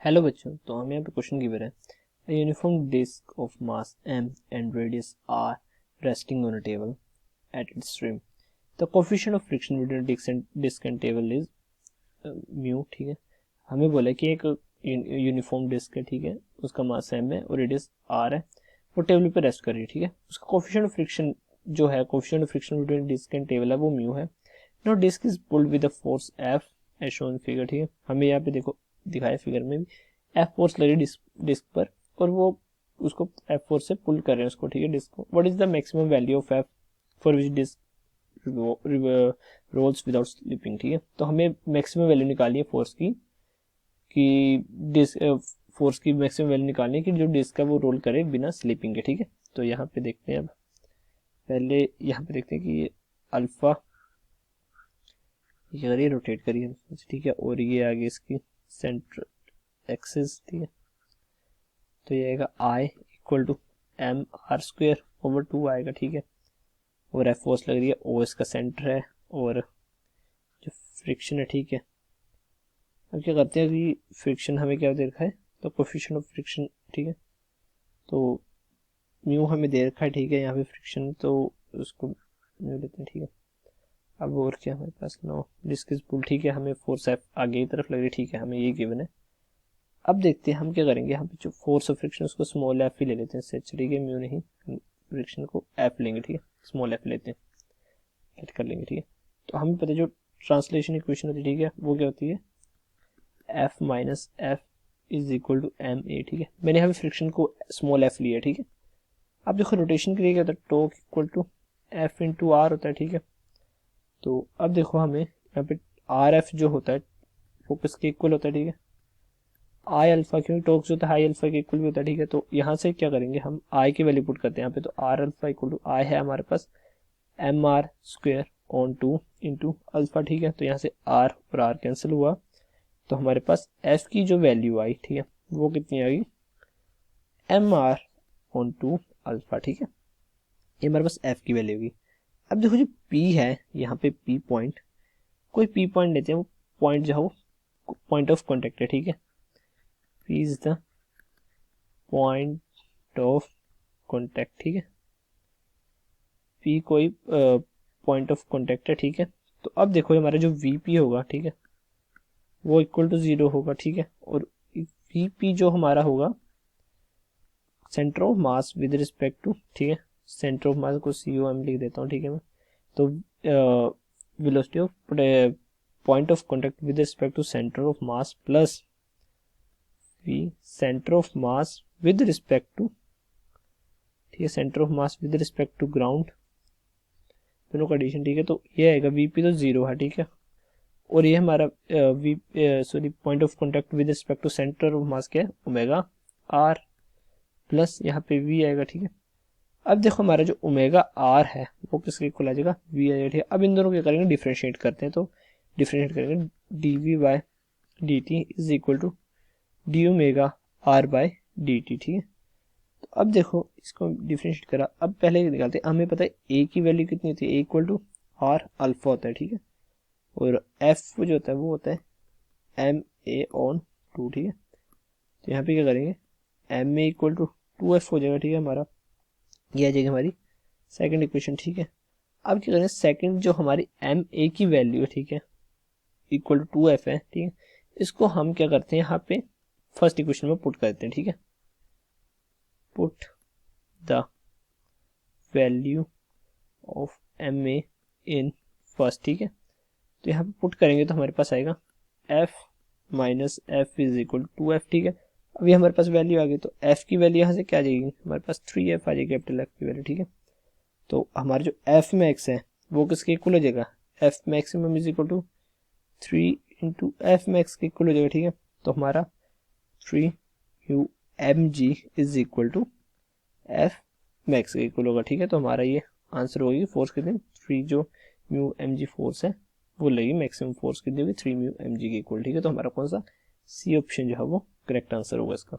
Hello बच्चों, तो हम यहाँ पे क्वेश्चन गिवन है a uniform disk of mass m and radius r resting on a table at its rim. The coefficient of friction between disk and table is mu. ठीक है, हमें बोला कि एक यूनिफॉर्म डिस्क है, ठीक है, उसका मास m है और रेडियस r है, वो टेबल पे रेस्ट कर रही है, ठीक है। उसका कोफिशिएंट ऑफ फ्रिक्शन जो है, coefficient of friction between disc and table है, वो म्यू है। Now disc is pulled with the force F as shown figure, ठीक है। हमें यहाँ पे देखो दिखाया फिगर में भी F फोर्स लगी डिस्क पर और वो उसको F फोर्स से पुल कर रहे हैं उसको, ठीक है, डिस्क को। What is the maximum value of F for which disc rolls without slipping, ठीक है। तो हमें मैक्सिमम वैल्यू निकालनी है फोर्स की, कि डिस्क फोर्स की मैक्सिमम वैल्यू निकालनी है कि जो डिस्क है वो रोल करे बिना स्लिपिंग के, ठीक है। तो यहाँ पे देखते हैं, अब पहले यहाँ पे देखते हैं कि ये अल्फा ये करिए, रोटेट करिए, ठीक है, और ये आगे इसकी सेंटर एक्सिस, ठीक है। तो ये आएगा I equal to M R square over 2 आएगा, ठीक है। और एफ फोर्स लग रही है, ओ इसका सेंटर है और जो फ्रिक्शन है, ठीक है। अब क्या करते हैं कि फ्रिक्शन हमें क्या दे रखा है, तो कोफिशिएंट ऑफ फ्रिक्शन, ठीक है, तो म्यू हमें दे रखा है, ठीक है, यहाँ पे फ्रिक्शन, तो उसको म्यू लेते हैं, ठीक है। अब और क्या हमारे पास, नो डिस्क इज पुल, ठीक है, हमें फोर्स एफ आगे की तरफ लग रही है, ठीक है, हमें ये गिवन है। अब देखते हैं हम क्या करेंगे, यहाँ पे जो फोर्स ऑफ फ्रिक्शन उसको स्मॉल एफ ही ले लेते हैं, इससे ठीक है, म्यू नहीं, फ्रिक्शन को एफ लेंगे, ठीक है, स्मॉल एफ लेते हैं, ऐड कर लेंगे, ठीक है। तो हमें पता है जो ट्रांसलेशन इक्वेशन होती है, ठीक है, वो क्या होती है, F minus F is equal to M A, ठीक है। मैंने यहाँ पे फ्रिक्शन को स्मॉल एफ लिया, ठीक है। अब देखो रोटेशन के लिए क्या होता है, torque equal to F into R होता है, ठीक है। तो अब देखो हमें यहाँ पे आर एफ जो होता है वो किसके इक्वल होता है, ठीक है, आई अल्फा, क्योंकि टॉर्क जो होता है आई अल्फा के इक्वल भी होता है, ठीक है। तो यहाँ से क्या करेंगे, हम आई की वैल्यू पुट करते हैं यहाँ पे, तो R alpha equal to I है हमारे पास M R square on 2 into alpha, ठीक है। तो यहाँ से आर और आर कैंसिल हुआ, तो हमारे पास एफ की जो वैल्यू आई, ठीक है, वो कितनी आएगी, एम आर ऑन 2 अल्फा, ठीक है। ये हमारे पास एफ की वैल्यू होगी। अब देखो जो पी है, यहाँ पे पी पॉइंट, कोई पी पॉइंट लेते हैं, वो पॉइंट जो है वो पॉइंट ऑफ कॉन्टेक्ट है, ठीक है। P is the point of contact, ठीक है, पी कोई पॉइंट ऑफ कॉन्टेक्ट है, ठीक है। तो अब देखो हमारा जो वीपी होगा, ठीक है, वो इक्वल टू 0 होगा, ठीक है। और वीपी जो हमारा होगा centre of mass with respect to, ठीक है, सेंटर ऑफ मास को सी ओ एम लिख देता हूँ, ठीक है मैं। तो velocity of point of contact with respect to centre of mass plus V centre of mass with respect to, ठीक है, centre of mass with respect to ground, दोनों का एडिशन, ठीक है। तो ये आएगा वीपी तो 0 है, ठीक है, और ये हमारा point of contact with respect to centre of mass क्या है, ओमेगा आर, प्लस यहाँ पे वी आएगा, ठीक है। अब देखो हमारा जो ओमेगा आर है वो किसके इक्वल आ जाएगा, वी आ जाएगा, ठीक है। अब इन दोनों क्या करेंगे, डिफरेंशिएट करते हैं, तो डिफरेंशिएट करेंगे, D V by D T is equal to D omega R by D T, ठीक है। तो अब देखो इसको डिफरेंशिएट करा, अब पहले निकालते हैं, हमें पता है ए की वैल्यू कितनी होती है, ए इक्वल टू आर अल्फा होता है, ठीक है, और एफ जो होता है वो होता है एम ए ऑन 2, ठीक है। तो यहाँ पे क्या करेंगे, M A equal to 2 F हो जाएगा, ठीक है, हमारा ये आ जाएगी हमारी सेकंड इक्वेशन, ठीक है। अब क्या करें, सेकंड जो हमारी एम ए की वैल्यू है, ठीक है, इक्वल टू 2 एफ है, ठीक है, इसको हम क्या करते हैं यहाँ पे फर्स्ट इक्वेशन में पुट करते हैं, ठीक है, put the value of M A in first, ठीक है। तो यहाँ पे पुट करेंगे तो हमारे पास आएगा F minus F is equal to 2 F, ठीक है। अभी हमारे पास वैल्यू आ गई, तो एफ की वैल्यू यहाँ से क्या आ जाएगी, हमारे पास 3 एफ आ जाएगी, कैपिटल एफ की वैल्यू, ठीक है। तो हमारा जो एफ मैक्स है वो किसके इक्वल हो जाएगा, F maximum is equal to 3 into F max के इक्वल हो जाएगा, ठीक है। तो हमारा 3 U M G is equal to F max के इक्वल होगा, ठीक है। तो हमारा ये आंसर होगी फोर्स कितनी, 3 जो म्यू एम जी फोर्स है वो लगेगी, मैक्सिमम फोर्स कितनी होगी 3 म्यू एम जी के इक्वल, ठीक है। तो हमारा कौन सा सी ऑप्शन जो है वो करेक्ट आंसर होगा इसका।